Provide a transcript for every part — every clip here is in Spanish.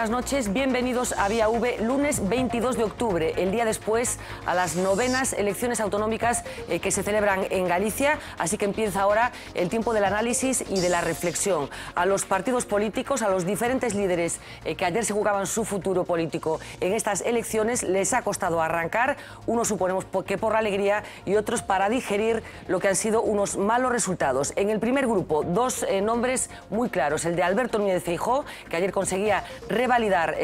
buenas noches. Bienvenidos a Vía V, lunes 22 de octubre, el día después a las 9º elecciones autonómicas que se celebran en Galicia. Así que empieza ahora el tiempo del análisis y de la reflexión. A los partidos políticos, a los diferentes líderes que ayer se jugaban su futuro político en estas elecciones, les ha costado arrancar. Unos suponemos que por la alegría y otros para digerir lo que han sido unos malos resultados. En el primer grupo, dos nombres muy claros. El de Alberto Núñez Feijóo, que ayer conseguía revalidar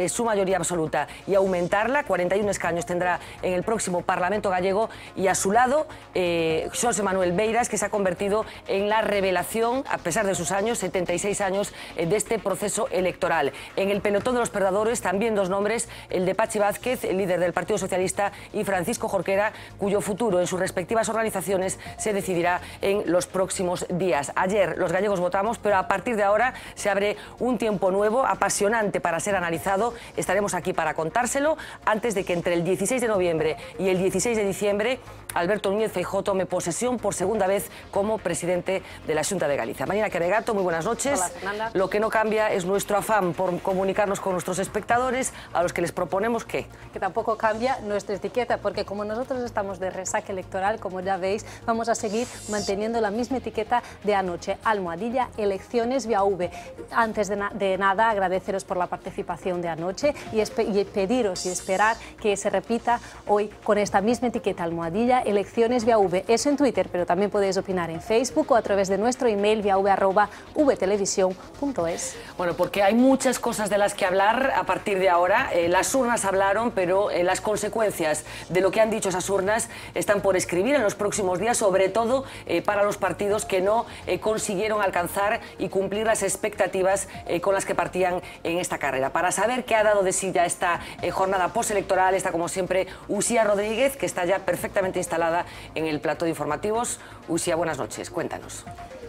su mayoría absoluta y aumentarla. 41 escaños tendrá en el próximo Parlamento gallego, y a su lado Xosé Manuel Beiras, que se ha convertido en la revelación, a pesar de sus años, 76 años, de este proceso electoral. En el pelotón de los perdedores también dos nombres, el de Pachi Vázquez, el líder del Partido Socialista, y Francisco Jorquera, cuyo futuro en sus respectivas organizaciones se decidirá en los próximos días. Ayer los gallegos votamos, pero a partir de ahora se abre un tiempo nuevo, apasionante para ser analizado. Estaremos aquí para contárselo antes de que entre el 16 de noviembre y el 16 de diciembre Alberto Núñez Feijóo tome posesión por segunda vez como presidente de la Xunta de Galicia. Marina Queregato, muy buenas noches. Hola, Fernanda. Lo que no cambia es nuestro afán por comunicarnos con nuestros espectadores, a los que les proponemos que tampoco cambia nuestra etiqueta, porque como nosotros estamos de resaca electoral, como ya veis, vamos a seguir manteniendo la misma etiqueta de anoche, almohadilla elecciones Vía V. Antes de nada, agradeceros por la participación de anoche y pediros y esperar que se repita hoy con esta misma etiqueta, almohadilla elecciones Vía V. Eso en Twitter, pero también podéis opinar en Facebook o a través de nuestro email viav@vtelevisión.es. Bueno, porque hay muchas cosas de las que hablar a partir de ahora. Las urnas hablaron, pero las consecuencias de lo que han dicho esas urnas están por escribir en los próximos días, sobre todo para los partidos que no consiguieron alcanzar y cumplir las expectativas con las que partían en esta carrera. Para saber qué ha dado de sí ya esta jornada postelectoral, está como siempre Uxía Rodríguez, que está ya perfectamente instalada en el plató de informativos. Uxía, buenas noches, cuéntanos.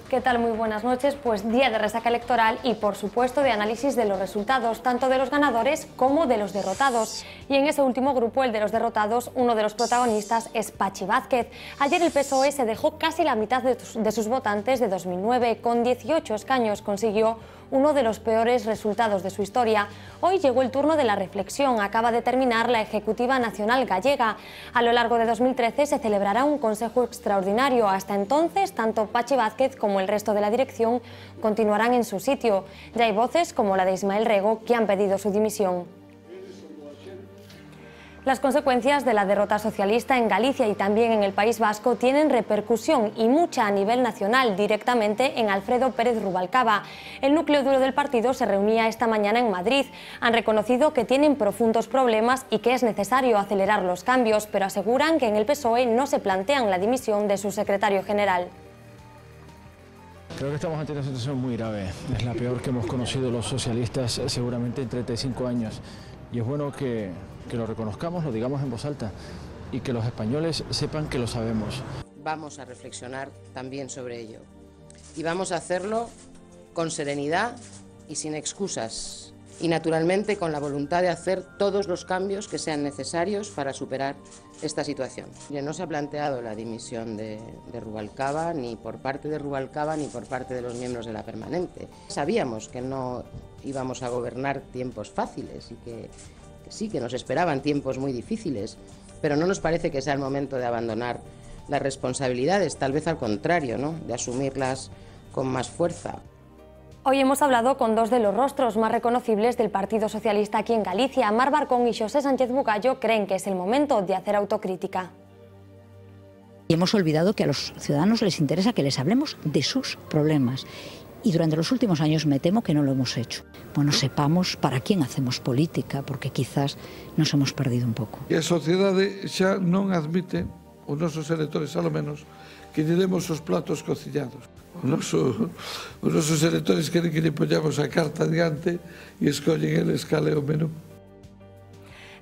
¿Qué tal? Muy buenas noches. Pues día de resaca electoral y, por supuesto, de análisis de los resultados, tanto de los ganadores como de los derrotados. Y en ese último grupo, el de los derrotados, uno de los protagonistas es Pachi Vázquez. Ayer el PSOE se dejó casi la mitad de sus votantes de 2009. Con 18 escaños consiguió uno de los peores resultados de su historia. Hoy llegó el turno de la reflexión. Acaba de terminar la Ejecutiva Nacional Gallega. A lo largo de 2013 se celebrará un Consejo Extraordinario. Hasta entonces, tanto Pachi Vázquez como el resto de la dirección continuarán en su sitio. Ya hay voces, como la de Ismael Rego, que han pedido su dimisión. Las consecuencias de la derrota socialista en Galicia y también en el País Vasco tienen repercusión, y mucha, a nivel nacional, directamente en Alfredo Pérez Rubalcaba. El núcleo duro del partido se reunía esta mañana en Madrid. Han reconocido que tienen profundos problemas y que es necesario acelerar los cambios, pero aseguran que en el PSOE no se plantean la dimisión de su secretario general. Creo que estamos ante una situación muy grave. Es la peor que hemos conocido los socialistas seguramente en 35 años. Y es bueno que lo reconozcamos, lo digamos en voz alta y que los españoles sepan que lo sabemos. Vamos a reflexionar también sobre ello. Y vamos a hacerlo con serenidad y sin excusas. Y naturalmente con la voluntad de hacer todos los cambios que sean necesarios para superar esta situación. No se ha planteado la dimisión de Rubalcaba, ni por parte de Rubalcaba ni por parte de los miembros de la permanente. Sabíamos que no íbamos a gobernar tiempos fáciles y que sí, que nos esperaban tiempos muy difíciles, pero no nos parece que sea el momento de abandonar las responsabilidades, tal vez al contrario, ¿no?, de asumirlas con más fuerza. Hoy hemos hablado con dos de los rostros más reconocibles del Partido Socialista aquí en Galicia. Mar Barcón y Xosé Sánchez Bugallo creen que es el momento de hacer autocrítica. Y hemos olvidado que a los ciudadanos les interesa que les hablemos de sus problemas. Y durante los últimos años me temo que no lo hemos hecho. Bueno, sepamos para quién hacemos política, porque quizás nos hemos perdido un pouco. E a sociedade xa non admite, os nosos electores alo menos, que lle demos os platos cocillados. Os nosos electores queren que lle poñamos a carta adiante e escollen eles cal é o menú.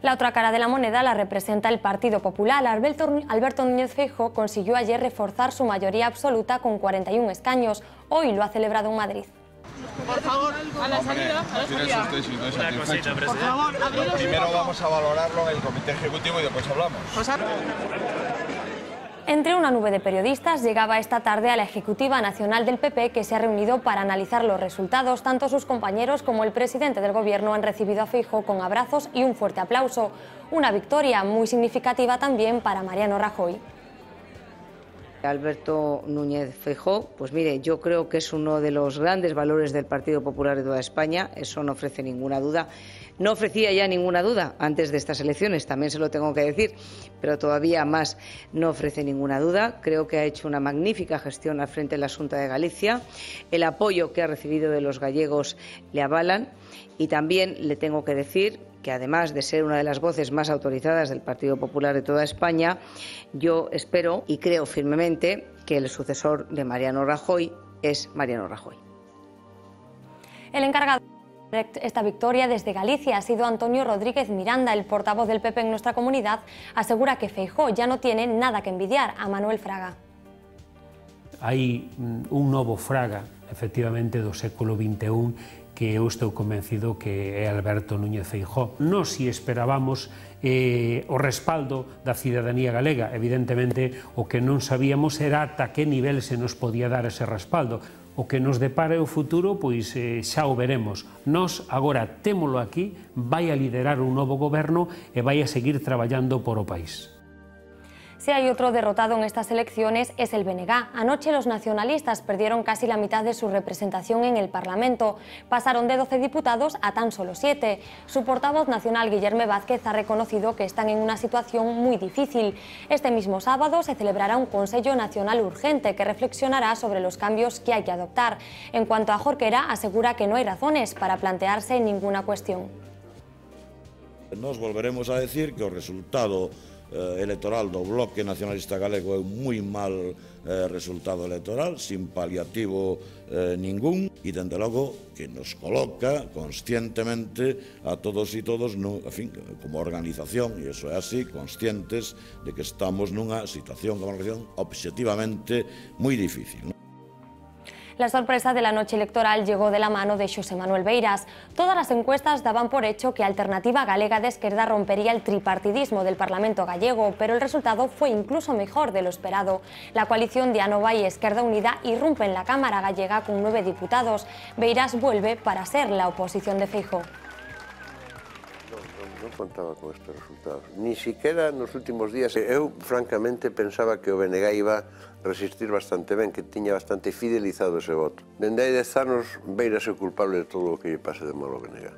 La otra cara de la moneda la representa el Partido Popular. Alberto Núñez Feijóo consiguió ayer reforzar su mayoría absoluta con 41 escaños. Hoy lo ha celebrado en Madrid. Por favor, a la salida, a la salida. Una cosita, presidente. Por favor, primero vamos a valorarlo en el comité ejecutivo y después hablamos. Entre una nube de periodistas llegaba esta tarde a la Ejecutiva Nacional del PP, que se ha reunido para analizar los resultados. Tanto sus compañeros como el presidente del Gobierno han recibido a Feijóo con abrazos y un fuerte aplauso. Una victoria muy significativa también para Mariano Rajoy. Alberto Núñez Feijóo, pues mire, yo creo que es uno de los grandes valores del Partido Popular de toda España, eso no ofrece ninguna duda. No ofrecía ya ninguna duda antes de estas elecciones, también se lo tengo que decir, pero todavía más no ofrece ninguna duda. Creo que ha hecho una magnífica gestión al frente de la Xunta de Galicia. El apoyo que ha recibido de los gallegos le avalan y también le tengo que decir que además de ser una de las voces más autorizadas del Partido Popular de toda España, yo espero y creo firmemente que el sucesor de Mariano Rajoy es Mariano Rajoy. El encargado de esta victoria desde Galicia ha sido Antonio Rodríguez Miranda. El portavoz del PP en nuestra comunidad asegura que Feijóo ya no tiene nada que envidiar a Manuel Fraga. Hai un novo Fraga, efectivamente, do século XXI, que eu estou convencido que é Alberto Núñez Feijóo. Nós si esperábamos o respaldo da cidadanía galega. Evidentemente, o que non sabíamos era ata que nivel se nos podía dar ese respaldo. O que nos depara o futuro, pois xa o veremos. Nós agora témolo aquí, vai a liderar un novo goberno e vai a seguir traballando por o país. Si hay otro derrotado en estas elecciones es el BNG. Anoche los nacionalistas perdieron casi la mitad de su representación en el Parlamento. Pasaron de 12 diputados a tan solo 7. Su portavoz nacional, Guillerme Vázquez, ha reconocido que están en una situación muy difícil. Este mismo sábado se celebrará un Consejo Nacional urgente que reflexionará sobre los cambios que hay que adoptar. En cuanto a Jorquera, asegura que no hay razones para plantearse ninguna cuestión. Nos volveremos a decir que o resultado electoral do Bloque Nacionalista Galego é un moi mal resultado electoral, sin paliativo ningún, e dende logo que nos coloca conscientemente a todos e todos, en fin, como organización, e iso é así, conscientes de que estamos nunha situación como organización obxectivamente moi difícil. La sorpresa de la noche electoral llegó de la mano de Xosé Manuel Beiras. Todas las encuestas daban por hecho que Alternativa Galega de Esquerda rompería el tripartidismo del Parlamento gallego, pero el resultado fue incluso mejor de lo esperado. La coalición de Anova y Esquerda Unida irrumpe en la Cámara gallega con 9 diputados. Beiras vuelve para ser la oposición de Feijóo. Non contaba con estes resultados, ni siquiera nos últimos días. Eu, francamente, pensaba que o BNG iba resistir bastante ben, que tiña bastante fidelizado ese voto. Dende hai 10 anos, Beiras é o culpable de todo o que lle pase de malo ao BNG.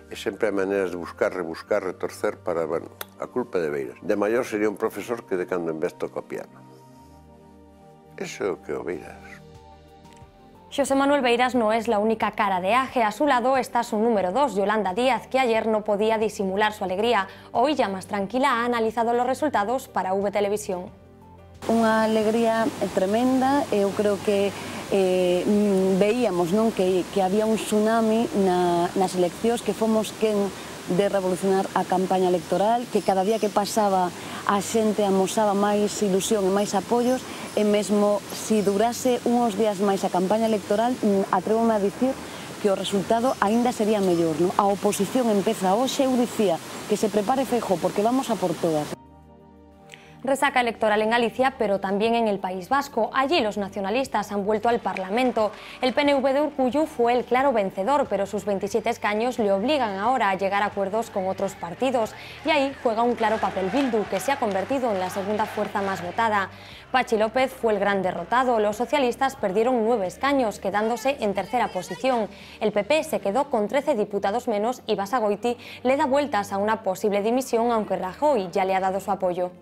E sempre hai maneiras de buscar, rebuscar, retorcer para, bueno, a culpa de Beiras. De maior sería un profesor que de cando en vez toca o piano. Eso é o que o Beiras. Xosé Manuel Beiras no es la única cara de Aje. A su lado está su número 2, Yolanda Díaz, que ayer no podía disimular su alegría. Hoy, ya más tranquila, ha analizado los resultados para V Televisión. Unha alegría tremenda. Eu creo que veíamos, non, que había un tsunami nas eleccións, que fomos quen de revolucionar a campaña electoral, que cada día que pasaba a xente amosaba máis ilusión e máis apoios, e mesmo si durase uns días máis a campaña electoral, atrévome a dicir que o resultado aínda sería mellor, non? A oposición empeza hoxe, eu dicía que se prepare Feijóo porque vamos a por todas. Resaca electoral en Galicia, pero también en el País Vasco. Allí los nacionalistas han vuelto al Parlamento. El PNV de Urkullu fue el claro vencedor, pero sus 27 escaños le obligan ahora a llegar a acuerdos con otros partidos. Y ahí juega un claro papel Bildu, que se ha convertido en la segunda fuerza más votada. Patxi López fue el gran derrotado. Los socialistas perdieron 9 escaños, quedándose en tercera posición. El PP se quedó con 13 diputados menos y Basagoiti le da vueltas a una posible dimisión, aunque Rajoy ya le ha dado su apoyo.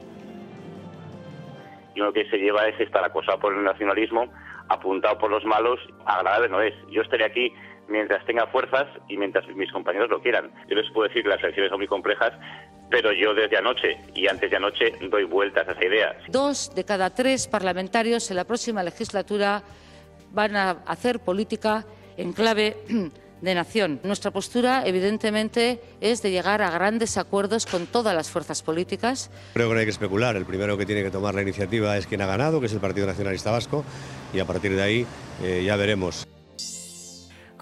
Lo que se lleva es estar acosado por el nacionalismo, apuntado por los malos, agradable no es. Yo estaré aquí mientras tenga fuerzas y mientras mis compañeros lo quieran. Yo les puedo decir que las elecciones son muy complejas, pero yo desde anoche y antes de anoche doy vueltas a esa idea. 2 de cada 3 parlamentarios en la próxima legislatura van a hacer política en clave de nación. Nuestra postura, evidentemente, es de llegar a grandes acuerdos con todas las fuerzas políticas. Creo que no hay que especular. El primero que tiene que tomar la iniciativa es quien ha ganado, que es el Partido Nacionalista Vasco, y a partir de ahí ya veremos.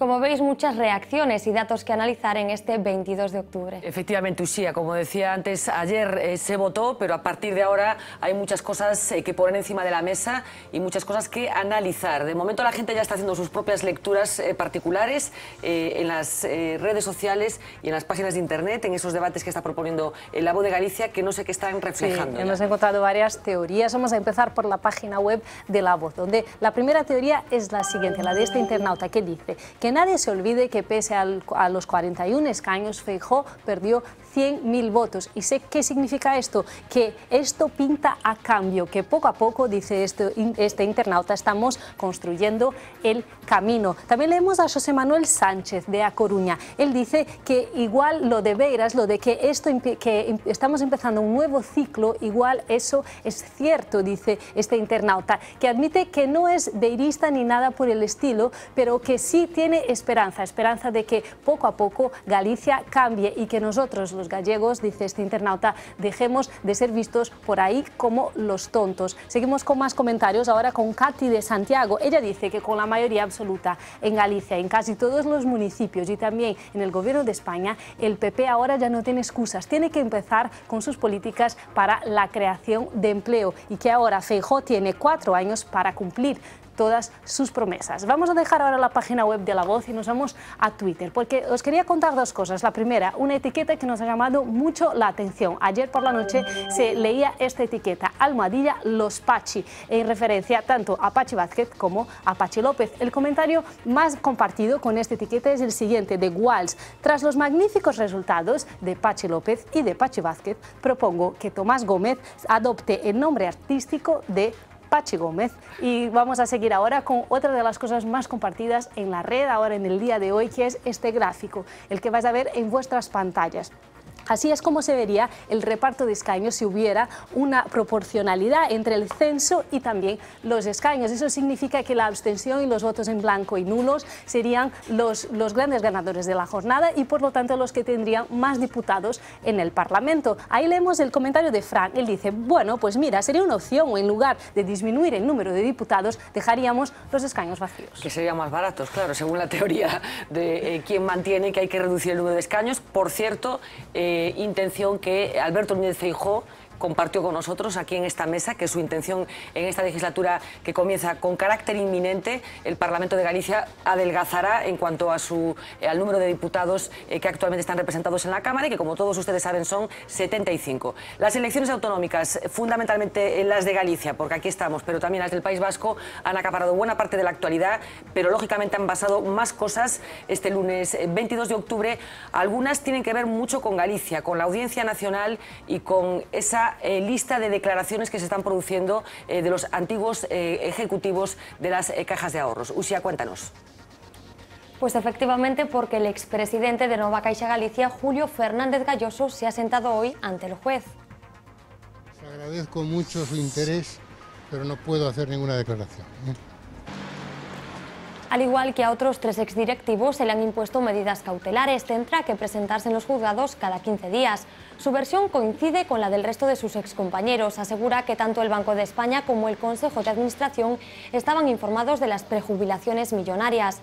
Como veis, muchas reacciones y datos que analizar en este 22 de octubre. Efectivamente, Uxía, como decía antes, ayer se votó, pero a partir de ahora hay muchas cosas que poner encima de la mesa y muchas cosas que analizar. De momento la gente ya está haciendo sus propias lecturas particulares en las redes sociales y en las páginas de internet, en esos debates que está proponiendo La Voz de Galicia, que no sé qué están reflejando. Sí, hemos encontrado varias teorías. Vamos a empezar por la página web de La Voz, donde la primera teoría es la siguiente, la de este internauta, que dice que nadie se olvide que pese a los 41 escaños, Feijóo perdió 100.000 votos. ¿Y sé qué significa esto? Que esto pinta a cambio, que poco a poco, dice este internauta, estamos construyendo el camino. También leemos a José Manuel Sánchez de A Coruña. Él dice que igual lo de Beiras, lo de que estamos empezando un nuevo ciclo, igual eso es cierto, dice este internauta, que admite que no es beirista ni nada por el estilo, pero que sí tiene esperanza de que poco a poco Galicia cambie y que nosotros, los gallegos, dice este internauta, dejemos de ser vistos por ahí como los tontos. Seguimos con más comentarios, ahora con Katy de Santiago. Ella dice que con la mayoría absoluta en Galicia, en casi todos los municipios y también en el gobierno de España, el PP ahora ya no tiene excusas, tiene que empezar con sus políticas para la creación de empleo y que ahora Feijóo tiene 4 años para cumplir todas sus promesas. Vamos a dejar ahora la página web de La Voz y nos vamos a Twitter, porque os quería contar dos cosas. La primera, una etiqueta que nos ha llamado mucho la atención. Ayer por la noche se leía esta etiqueta, almohadilla Los Pachi, en referencia tanto a Pachi Vázquez como a Pachi López. El comentario más compartido con esta etiqueta es el siguiente, de Walls. Tras los magníficos resultados de Pachi López y de Pachi Vázquez, propongo que Tomás Gómez adopte el nombre artístico de Pachi Gómez. Y vamos a seguir ahora con otra de las cosas más compartidas en la red ahora en el día de hoy, que es este gráfico, el que vais a ver en vuestras pantallas. Así es como se vería el reparto de escaños si hubiera una proporcionalidad entre el censo y también los escaños. Eso significa que la abstención y los votos en blanco y nulos serían los grandes ganadores de la jornada y por lo tanto los que tendrían más diputados en el Parlamento. Ahí leemos el comentario de Fran. Él dice, bueno, pues mira, sería una opción, o en lugar de disminuir el número de diputados, dejaríamos los escaños vacíos. Que serían más baratos, claro, según la teoría de quien mantiene que hay que reducir el número de escaños. Por cierto, intención que Alberto Núñez Feijóo compartió con nosotros aquí en esta mesa, que su intención en esta legislatura que comienza con carácter inminente, el Parlamento de Galicia adelgazará en cuanto a al número de diputados que actualmente están representados en la Cámara y que, como todos ustedes saben, son 75. Las elecciones autonómicas, fundamentalmente las de Galicia, porque aquí estamos, pero también las del País Vasco, han acaparado buena parte de la actualidad, pero lógicamente han pasado más cosas este lunes 22 de octubre. Algunas tienen que ver mucho con Galicia, con la Audiencia Nacional y con esa lista de declaraciones que se están produciendo de los antiguos ejecutivos de las cajas de ahorros. Uxía, cuéntanos. Pues efectivamente, porque el expresidente de Nova Caixa Galicia, Julio Fernández Galloso, se ha sentado hoy ante el juez. Les agradezco mucho su interés, pero no puedo hacer ninguna declaración. Al igual que a otros 3 exdirectivos, se le han impuesto medidas cautelares. Tendrá que presentarse en los juzgados cada 15 días. Su versión coincide con la del resto de sus excompañeros. Asegura que tanto el Banco de España como el Consejo de Administración estaban informados de las prejubilaciones millonarias.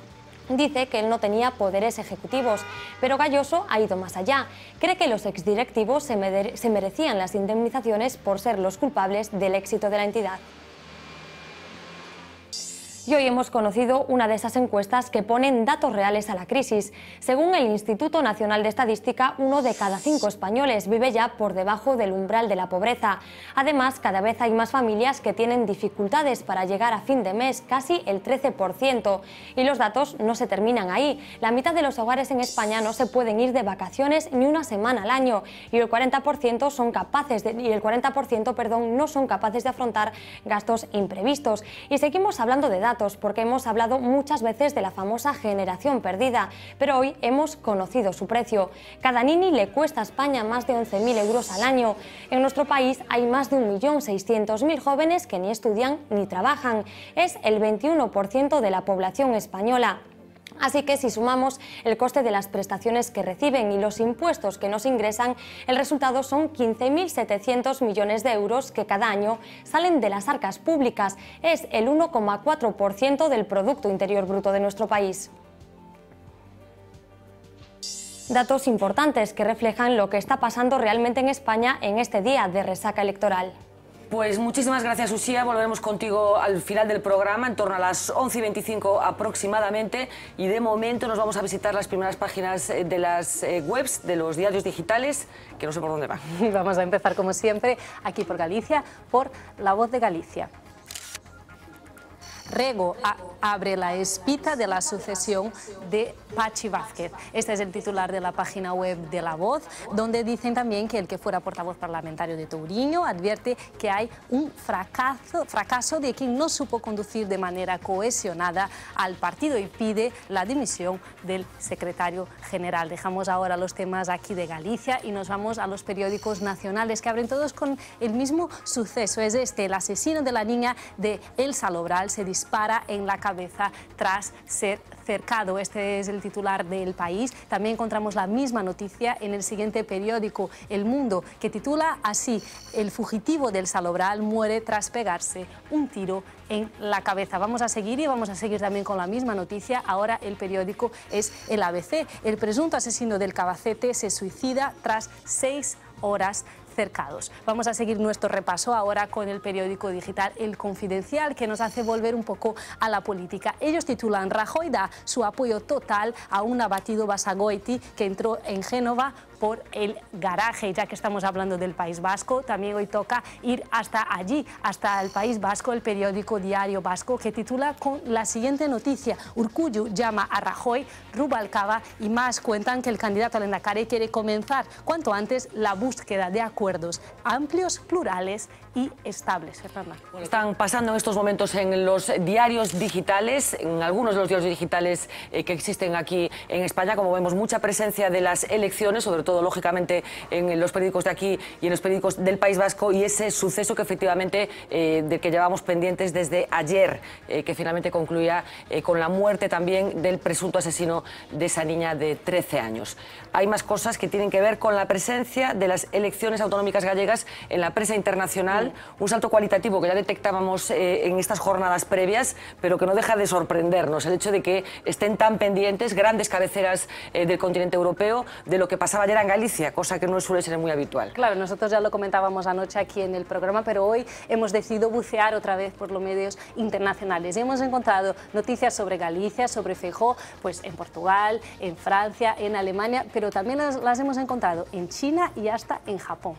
Dice que él no tenía poderes ejecutivos, pero Galloso ha ido más allá. Cree que los exdirectivos se merecían las indemnizaciones por ser los culpables del éxito de la entidad. Y hoy hemos conocido una de esas encuestas que ponen datos reales a la crisis. Según el Instituto Nacional de Estadística, 1 de cada 5 españoles vive ya por debajo del umbral de la pobreza. Además, cada vez hay más familias que tienen dificultades para llegar a fin de mes, casi el 13%. Y los datos no se terminan ahí. La mitad de los hogares en España no se pueden ir de vacaciones ni una semana al año. Y el 40% no son capaces de afrontar gastos imprevistos. Y seguimos hablando de datos, porque hemos hablado muchas veces de la famosa generación perdida, pero hoy hemos conocido su precio. Cada nini le cuesta a España más de 11.000 euros al año. En nuestro país hay más de 1.600.000 jóvenes que ni estudian ni trabajan. Es el 21% de la población española. Así que si sumamos el coste de las prestaciones que reciben y los impuestos que nos ingresan, el resultado son 15.700 millones de euros que cada año salen de las arcas públicas. Es el 1,4% del Producto Interior Bruto de nuestro país. Datos importantes que reflejan lo que está pasando realmente en España en este día de resaca electoral. Pues muchísimas gracias, Uxía. Volveremos contigo al final del programa, en torno a las 11:25 aproximadamente. Y de momento nos vamos a visitar las primeras páginas de las webs de los diarios digitales, que no sé por dónde van. Vamos a empezar, como siempre, aquí por Galicia, por La Voz de Galicia. Rego abre la espita de la sucesión de Pachi Vázquez. Este es el titular de la página web de La Voz, donde dicen también que el que fuera portavoz parlamentario de Touriño advierte que hay un fracaso de quien no supo conducir de manera cohesionada al partido y pide la dimisión del secretario general. Dejamos ahora los temas aquí de Galicia y nos vamos a los periódicos nacionales, que abren todos con el mismo suceso. Es el asesino de la niña de El Salobral se dispara en la cabeza tras ser cercado. Este es el titular del País. También encontramos la misma noticia en el siguiente periódico, El Mundo, que titula así: el fugitivo del Salobral muere tras pegarse un tiro en la cabeza. Vamos a seguir también con la misma noticia. Ahora el periódico es el ABC. El presunto asesino del Cabacete se suicida tras 6 horas cercados. Vamos a seguir nuestro repaso ahora con el periódico digital El Confidencial, que nos hace volver un poco a la política. Ellos titulan: Rajoy da su apoyo total a un abatido Basagoiti que entró en Génova por el garaje. Ya que estamos hablando del País Vasco, también hoy toca ir hasta allí, hasta el País Vasco, el periódico Diario Vasco, que titula con la siguiente noticia: Urkullu llama a Rajoy Rubalcaba, y más cuentan que el candidato al Lehendakari quiere comenzar cuanto antes la búsqueda de acuerdos amplios, plurales y estables. Fernanda. Están pasando en estos momentos en los diarios digitales, en algunos de los diarios digitales que existen aquí en España, como vemos, mucha presencia de las elecciones, sobre todo lógicamente en los periódicos de aquí y en los periódicos del País Vasco, y ese suceso que efectivamente del que llevamos pendientes desde ayer, que finalmente concluía con la muerte también del presunto asesino de esa niña de 13 años. Hay más cosas que tienen que ver con la presencia de las elecciones autonómicas gallegas en la prensa internacional, un salto cualitativo que ya detectábamos en estas jornadas previas, pero que no deja de sorprendernos el hecho de que estén tan pendientes grandes cabeceras del continente europeo de lo que pasaba ayer en Galicia, cosa que no suele ser muy habitual. Claro, nosotros ya lo comentábamos anoche aquí en el programa, pero hoy hemos decidido bucear otra vez por los medios internacionales y hemos encontrado noticias sobre Galicia, sobre Feijóo, pues en Portugal, en Francia, en Alemania, pero también las hemos encontrado en China y hasta en Japón.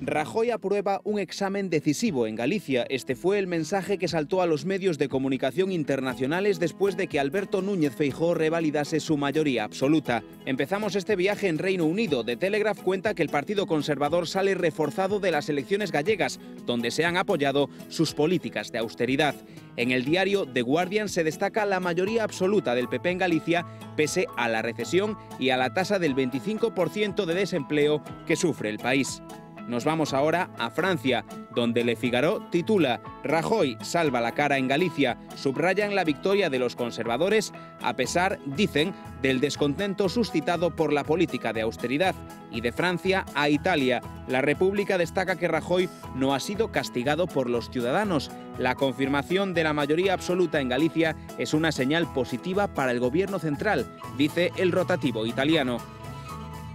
Rajoy aprueba un examen decisivo en Galicia. Este fue el mensaje que saltó a los medios de comunicación internacionales después de que Alberto Núñez Feijóo revalidase su mayoría absoluta. Empezamos este viaje en Reino Unido. The Telegraph cuenta que el Partido Conservador sale reforzado de las elecciones gallegas, donde se han apoyado sus políticas de austeridad. En el diario The Guardian se destaca la mayoría absoluta del PP en Galicia, pese a la recesión y a la tasa del 25% de desempleo que sufre el país. Nos vamos ahora a Francia, donde Le Figaro titula: Rajoy salva la cara en Galicia. Subrayan la victoria de los conservadores a pesar, dicen, del descontento suscitado por la política de austeridad. Y de Francia a Italia, La República destaca que Rajoy no ha sido castigado por los ciudadanos. La confirmación de la mayoría absoluta en Galicia es una señal positiva para el gobierno central, dice el rotativo italiano.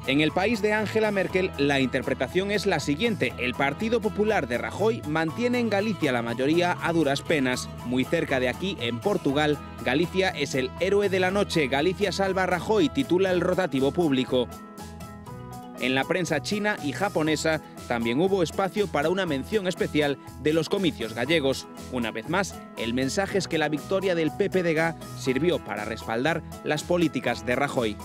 En el país de Angela Merkel, la interpretación es la siguiente: el Partido Popular de Rajoy mantiene en Galicia la mayoría a duras penas. Muy cerca de aquí, en Portugal, Galicia es el héroe de la noche. Galicia salva a Rajoy, titula el rotativo público. En la prensa china y japonesa también hubo espacio para una mención especial de los comicios gallegos. Una vez más, el mensaje es que la victoria del PPDG sirvió para respaldar las políticas de Rajoy.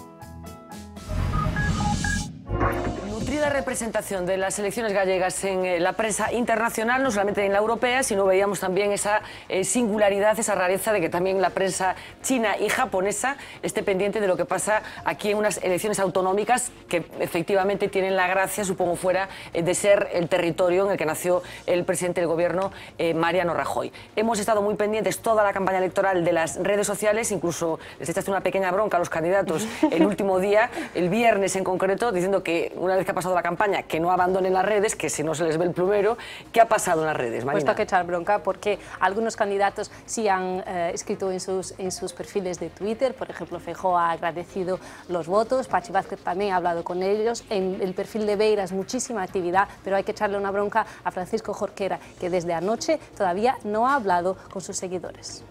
Nutrida representación de las elecciones gallegas en la prensa internacional, no solamente en la europea, sino veíamos también esa singularidad, esa rareza de que también la prensa china y japonesa esté pendiente de lo que pasa aquí en unas elecciones autonómicas que efectivamente tienen la gracia, supongo fuera, de ser el territorio en el que nació el presidente del gobierno, Mariano Rajoy. Hemos estado muy pendientes toda la campaña electoral de las redes sociales, incluso les echaste una pequeña bronca a los candidatos el último día, el viernes en concreto, diciendo que una vez que ha pasado empezado la campaña que no abandonen las redes, que si no se les ve el plumero. ¿Qué ha pasado en las redes, Marina? Pues toca echar bronca porque algunos candidatos sí han escrito en sus perfiles de Twitter. Por ejemplo, Feijóo ha agradecido los votos, Pachi Vázquez también ha hablado con ellos. En el perfil de Beiras muchísima actividad, pero hay que echarle una bronca a Francisco Jorquera, que desde anoche todavía no ha hablado con sus seguidores.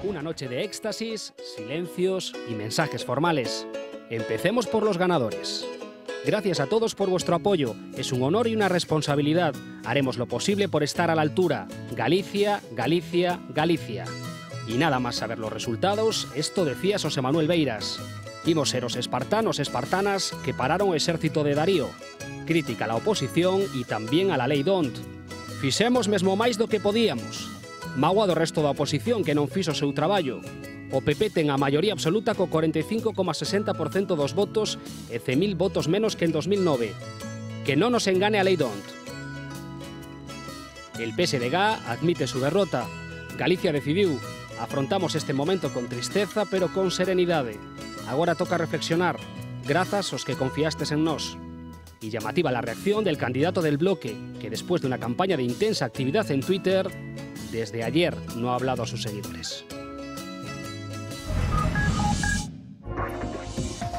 Una noche de éxtasis, silencios y mensajes formales. Empecemos por los ganadores. Gracias a todos por vuestro apoyo. Es un honor y una responsabilidad. Haremos lo posible por estar a la altura. Galicia, Galicia, Galicia. Y nada más saber los resultados, esto decía Xosé Manuel Beiras. Imos ser os espartanos e espartanas que pararon o exército de Darío. Crítica a la oposición e tamén a la lei DONT. Fixemos mesmo máis do que podíamos. Mágoa do resto da oposición que non fixo o seu traballo. O PP ten a maioría absoluta co 45,60% dos votos e 100.000 votos menos que en 2009. Que non nos engane a lei DONT. El PSDG admite su derrota. Galicia decidiu. Afrontamos este momento con tristeza, pero con serenidade. Agora toca reflexionar, grazas aos que confiastes en nós. Y llamativa la reacción del candidato del bloque, que después de una campaña de intensa actividad en Twitter, desde ayer no ha hablado a sus seguidores.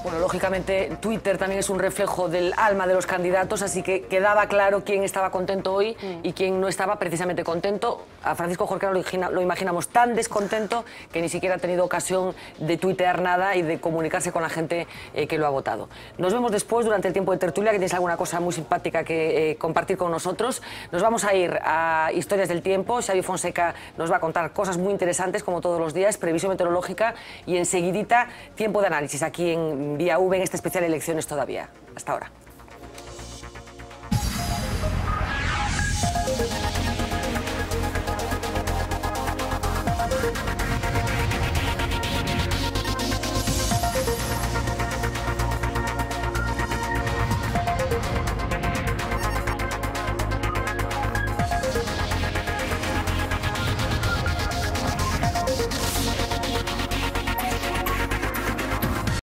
Bueno, lógicamente Twitter también es un reflejo del alma de los candidatos, así que quedaba claro quién estaba contento hoy y quién no estaba precisamente contento. A Francisco Jorquera lo imaginamos tan descontento que ni siquiera ha tenido ocasión de tuitear nada y de comunicarse con la gente que lo ha votado. Nos vemos después, durante el tiempo de tertulia, que tienes alguna cosa muy simpática que compartir con nosotros. Nos vamos a ir a Historias del Tiempo. Xavi Fonseca nos va a contar cosas muy interesantes, como todos los días, previsión meteorológica y enseguidita tiempo de análisis aquí en Vía V, en este especial Elecciones Todavía. Hasta ahora.